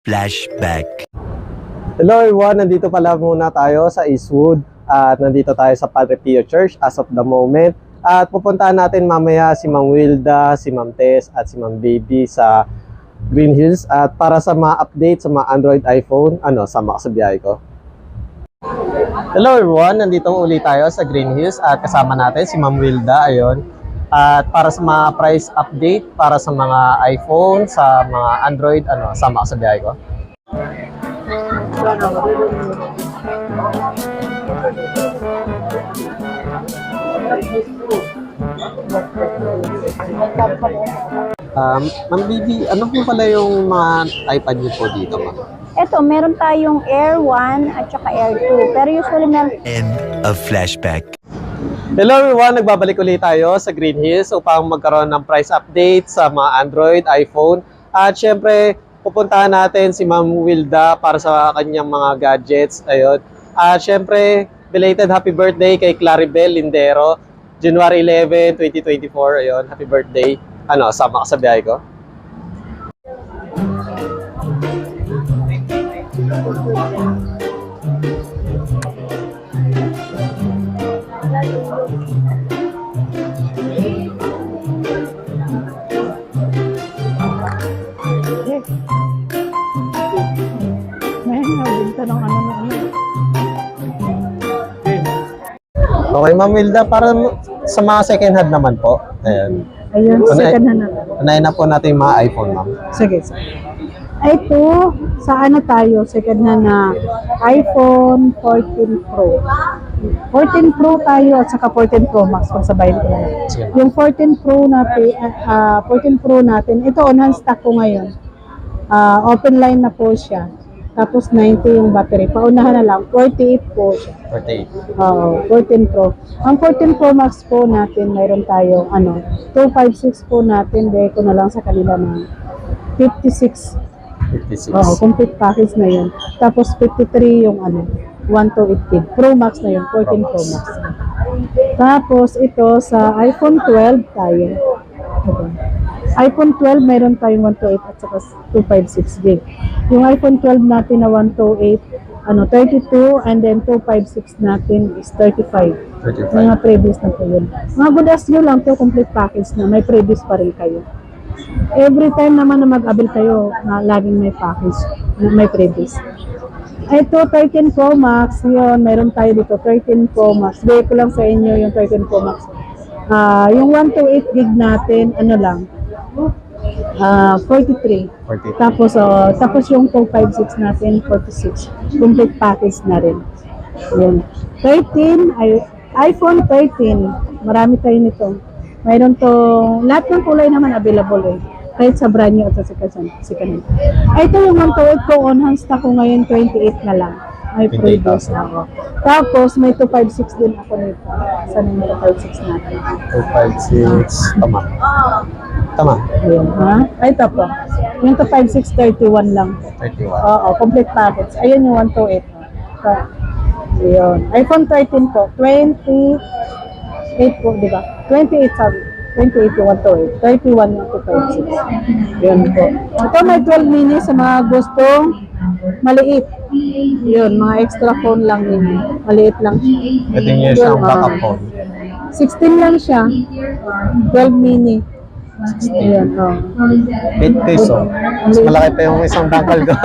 Flashback. Hello everyone, nandito pala muna tayo sa Eastwood at nandito tayo sa Padre Pio Church as of the moment. At pupuntahan natin mamaya si Ma'am Wilda, si Ma'am Tess at si Ma'am Baby sa Green Hills at para sa mga update sa mga Android iPhone, sama ka sa biyahe ko. Hello everyone, nandito ulit tayo sa Green Hills at kasama natin si Ma'am Wilda, ayun. At para sa mga price update, para sa mga iPhone, sa mga Android, sama ka sa biyahe ko. Ma'am Bibi, ano po pala yung mga iPad niyo po dito, ma'am? Ito, meron tayong Air 1 at saka Air 2. Pero usually meron... End of flashback. Hello everyone, nagbabalik ulit tayo sa Green Hills upang magkaroon ng price update sa mga Android, iPhone. At syempre, pupuntahan natin si Ma'am Wilda para sa kanyang mga gadgets. Ayun. At syempre, belated happy birthday kay Claribel Lindero. January 11, 2024. Ayun, happy birthday. Sama ka sa biyahe ko? Okay, Ma'am Wilda, para sa mga second hand naman po. Ayun, second hand na. Unahin na po natin yung mga iPhone, ma'am. Sige. Ito, sa tayo? Second hand na iPhone 14 Pro. 14 Pro tayo at saka 14 Pro Max kung sabayin ko lang. Yung 14 Pro natin, ito on hand stock ko ngayon. Open line na po siya. Tapos 90 yung battery. Paunahan na lang, 48 po siya. 48. Oo, 14 Pro. Ang 14 Pro Max po natin, mayroon tayo, 256 po natin, dahil ko na lang sa kanila ng 56. 56. Oo, complete package na yun. Tapos 53 yung 128 gig. Pro Max na yun, 14 Pro Max. Tapos ito sa iPhone 12 tayo. Okay. iPhone 12 mayroon tayong 128 at saka 256 gig. Yung iPhone 12 natin na 128, 32 and then 256 natin is 35. Mga previous na po yun. Mga good as you lang to, complete package na, may previous pa rin kayo. Every time naman na mag-avail kayo, laging may package, may previous. Ito, 13 Pro Max, yun, mayroon tayo dito, 13 Pro Max. Bigay ko lang sa inyo yung 13 Pro Max. Yung 128 gig natin, 43. Tapos yung 256 natin, 46. Complete package na rin. Yun. 13, iPhone 13. Marami tayo nito. Mayroon to, lahat ng kulay naman available eh. Kahit sa brand new at sa sikanil. Ito yung 128 ko, on hand stock ko ngayon, 28 na lang. May previous ako. Tapos may 256 din ako nito. Saan yung 256 natin? 256. Tama. Ayun, ha? Ito po. Yung 256, 31 lang. 31. Oo, complete package. Ayun yung 128. So, ayun. iPhone 13 po. 28 po, di ba? 28 sabi. 28 yung 128. 31 yung 256. Yun po. Ito may 12 mini sa mga gustong maliit. Yun, mga extra phone lang yun. Maliit lang siya. Ito yung isang backup phone. 16 lang siya. 12 mini. Ayan, 8 peso. Mas malaki pa yung isang bangkal ko.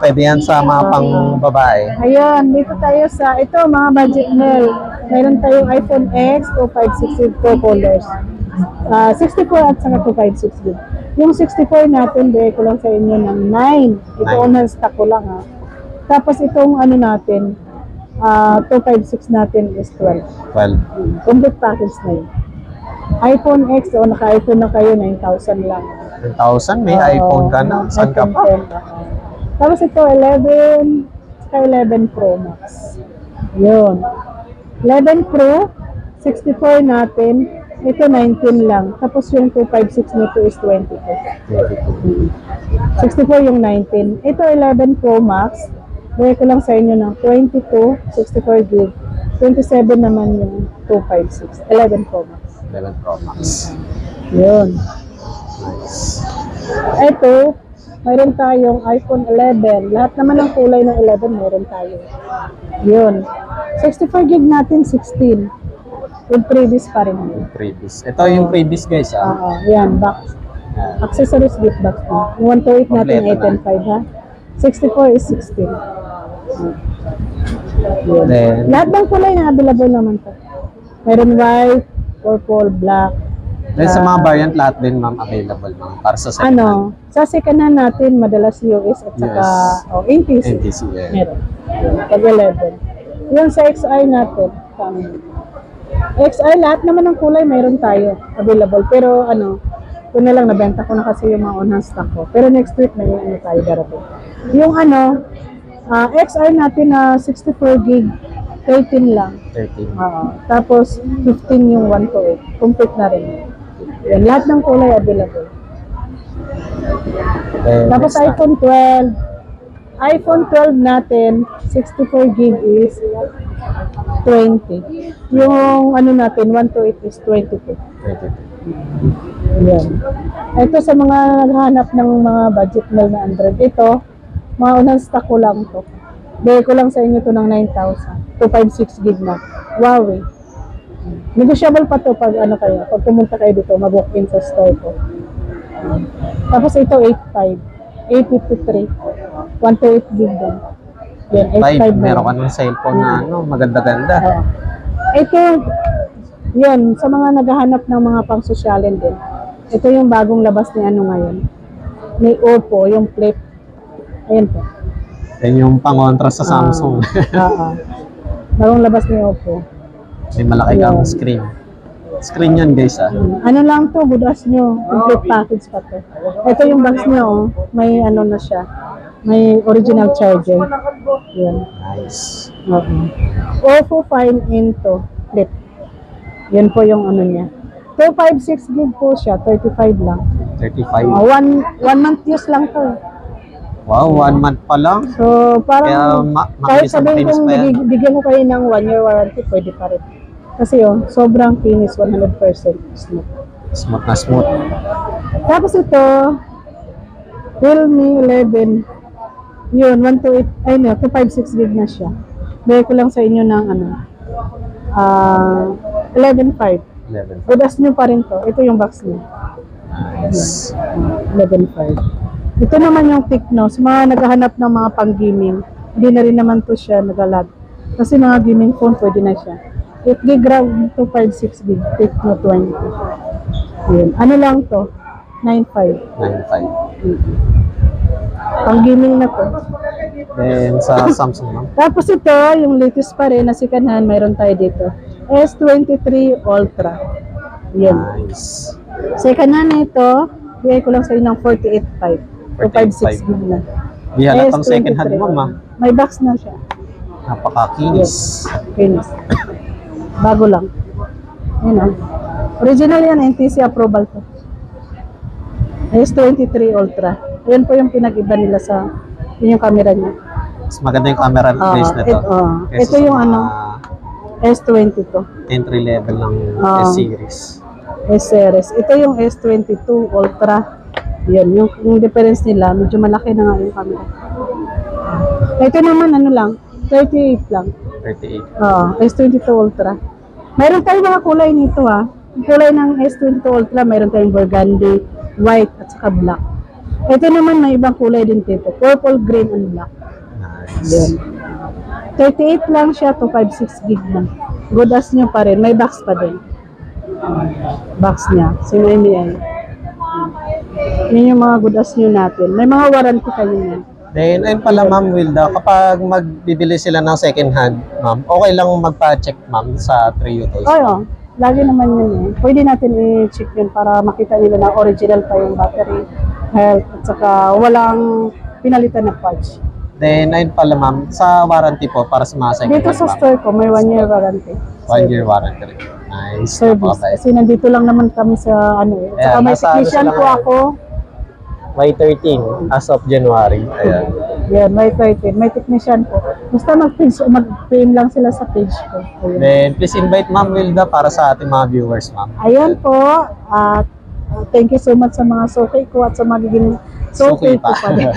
Pwede yan sa mga pang babae. Ayan, dito tayo sa, ito mga budget meal. Mayroon tayong iPhone X, 256 with 2 colors. 64 at saka 256 din. Yung 64 natin, bigay ko lang sa inyo ng 9. Ito on stock ko lang ha. Tapos itong natin, 256 natin is 12. 12. Complete package na yun. iPhone X, naka-iPhone na kayo, 9,000 lang. 10,000? May iPhone ka na? Saan ka pa? Tapos ito, 11, saka 11 Pro Max. Yun. 11 Pro, 64 natin, ito 19 lang. Tapos yung 256 nito is 22. 64 yung 19. Ito 11 Pro Max, bigay ko lang sa inyo ng 22, 64 gig. 27 naman yung 256. 11 Pro Max. 11 Pro Max. Yun. Nice. Ito, mayroon tayong iPhone 11. Lahat naman ng kulay ng 11 mayroon tayo. Yun. 64 gig natin, 16. With previous pa rin. Previous. Ito yung previous guys Oo, yan, box. Accessories gift box na. Yung 128 natin, Kompleto 8 and 5 ha. 64 is 16. Yun. Then, Lahat ng kulay na available naman to. Meron white, purple, black. sa mga variant, lahat din ma'am available ma'am para sa second hand. Sa second hand natin, madalas US at saka NTC. NTC. Yeah. Meron. Pag 11. Yung sa XI natin, XI, lahat naman ng kulay mayroon tayo available. Pero ito na lang, nabenta ko na kasi yung mga unang stock ko. Pero next week, may tayo darating. Yung XI natin na 64 gig, 13 lang. 13. Tapos 15 yung 128. Complete na rin. Yan, lahat ng kulay available. Tapos next iPhone 12. iPhone 12 natin, 64 gig is 20. Yung natin, 128 is 22. 22. Yan. Ito sa mga naghahanap ng mga budget meal na Android. Ito, mga unang stock ko lang to. Bigay ko lang sa inyo to ng 9,000. 256 gig na. Huawei. Negotiable pa to pag kayo. Pag pumunta kayo dito, mag-walk in sa store ko. Tapos ito, 8.5. 853. 128 gig din. Yan, 8.5 na. Meron ka ng cellphone na maganda-ganda. Ito, yun, sa mga naghahanap ng mga pang-sosyalin din. Ito yung bagong labas ni ngayon. May Oppo, yung flip. Ayan po. Yan yung pangontra sa Samsung. Bagong labas ni Oppo. May malaki kang screen. Screen yan guys Ano lang to, good as nyo. Complete package pa to. Ito yung box nyo, may na siya. May original charger. Yan. Nice. Oppo Fine Into Flip. Yan po yung niya. 256 gig po siya, 35 lang. 35. One month use lang to. Wow, 1 month pa lang. So, Kaya parang mabilis kahit ang sabihin finish kong pa yan. bigyan ko kayo ng 1-year warranty, pwede pa rin. Kasi sobrang finish, 100% smooth. Smooth na smooth. Tapos ito, Realme 11. Yun, 256 gig na siya. Bigay ko lang sa inyo ng 11.5. 11. Udas nyo pa rin to. Ito yung box niya. Nice. 11.5. Ito naman yung Tecno. Sa mga naghahanap ng mga pang-gaming, hindi na rin naman to siya nagalag. Kasi mga gaming phone, pwede na siya. 8 gig RAM, 256 gig, Tecno 20. Yun. Ano lang to? 9.5. 9.5. Pang-gaming na to. Then sa Samsung ma'am. Tapos ito, yung latest pa rin na second hand, mayroon tayo dito. S23 Ultra. Yun. Nice. Second hand na ito, bigay ko lang sa inyo ng 48.5. 256 gig na. Di halatang second hand ma'am. May box na siya. Napakakinis. Finish. Bago lang. Yan Original yan, NTC approval to. S23 Ultra. Yan po yung pinag-iba nila yun yung camera niya. Mas maganda yung camera base na to. Ito yung S22. Entry level ng S-series. S-series. Ito yung S22 Ultra. Yan, yung difference nila, medyo malaki na nga yung camera. Ito naman lang, 38 lang. 38. S22 Ultra. Mayroon tayong mga kulay nito Yung kulay ng S22 Ultra, mayroon tayong burgundy, white, at saka black. Ito naman may ibang kulay din dito. Purple, green, and black. Nice. Yan. 38 lang siya, 256 gig lang. Good as nyo pa rin. May box pa din. Box niya. SIM-IMEI. Yun yung mga good as nyo natin. May mga warranty kayo yan. Then, ayun pala ma'am Wilda, kapag magbibili sila ng second hand, ma'am, okay lang magpa-check ma'am sa Trio Toys. Oo. Lagi naman yun Pwede natin i-check yun para makita nila na original pa yung battery, health, at saka walang pinalitan na parts. Then, ayun pala ma'am, sa warranty po para sa mga second Dito hand sa ma'am. store ko, may 1-year warranty. 1-year warranty rin. Nice. Service. Napakabait. Kasi nandito lang naman kami sa Saka may nasa technician sila po ngayon. ako. May 13 as of January. Ayan. Yan, may 13. May technician po. Basta mag-PM lang sila sa page ko. Ayan. Then, please invite Ma'am Wilda para sa ating mga viewers, ma'am. Ayan po. At thank you so much sa mga suki ko at sa magiging So, okay Suki po pa. pa din.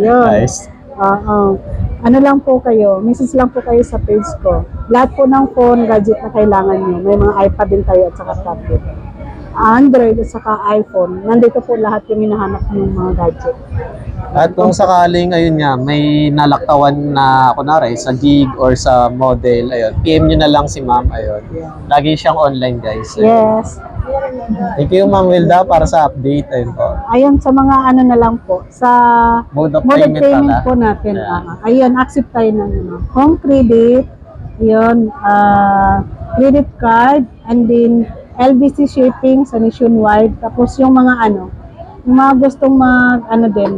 Yun. Nice. Oo. Ano lang po kayo, message lang po kayo sa page ko. Lahat po ng phone, gadget na kailangan nyo. May mga iPad din tayo at saka tablet. Android at saka iPhone. Nandito po lahat yung hinahanap ng mga gadget. At kung sakaling, ayun nga, may nalaktawan na, kunwari, sa gig or sa model, ayun, PM nyo na lang si ma'am, ayun. Lagi siyang online, guys. Ayun. Yes. Thank you, Ma'am Wilda, para sa update. Ayun po. Ayun, sa mga ano na lang po, sa Mode of mode of payment payment pala. po natin. Ayan. Ayun, accept tayo ng home credit, yun, credit card, and then LBC shipping sa nationwide. Tapos yung mga yung mga gustong din,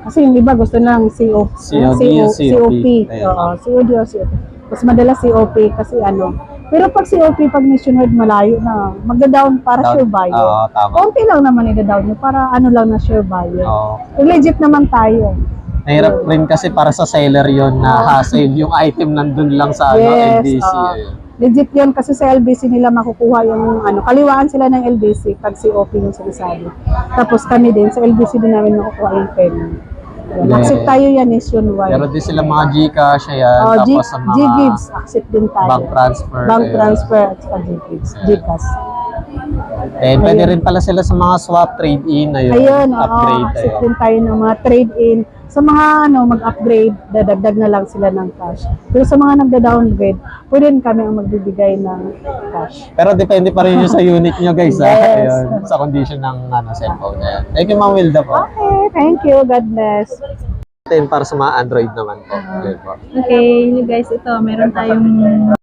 kasi yung iba gusto lang COP. COD o COP. Ayan. Oo, COD o COP. Mas madalas COP kasi Pero pag COP, pag nationwide, malayo na. Magda-down para Down. sure buyer. Oo, tama. Konti lang naman i-down nyo para lang na sure buyer. Oo. Legit naman tayo. Nahirap rin kasi para sa seller yon na hassle yung item nandun lang sa Yes, LBC. oo. Ayun. Legit yun kasi sa LBC nila makukuha yung kaliwaan sila ng LBC pag COP yung sinasabi. Tapos kami din, sa LBC din namin makukuha yung payment. Yes. Accept tayo yan nationwide. Pero din sila mga Gcash, ayan. Tapos sa mga G-Gives, accept din tayo. bank transfer. Bank ayun. transfer at saka G-Gives. Gcash. Pwede rin pala sila sa mga swap, trade-in, ayun. Ayun, upgrade. accept Ayun. din tayo ng mga trade-in. Sa mga mag-upgrade, dadagdag na lang sila ng cash. Pero sa mga nagda-downgrade, pwede rin kami ang magbibigay ng cash. Pero depende pa rin yun sa unit nyo, guys. Yes. Ayun, sa condition ng cellphone. Ayun. Thank you, Ma'am Wilda po. Okay, thank you. God bless. Para sa mga Android naman po. Ayun po. Okay, guys, ito, meron tayong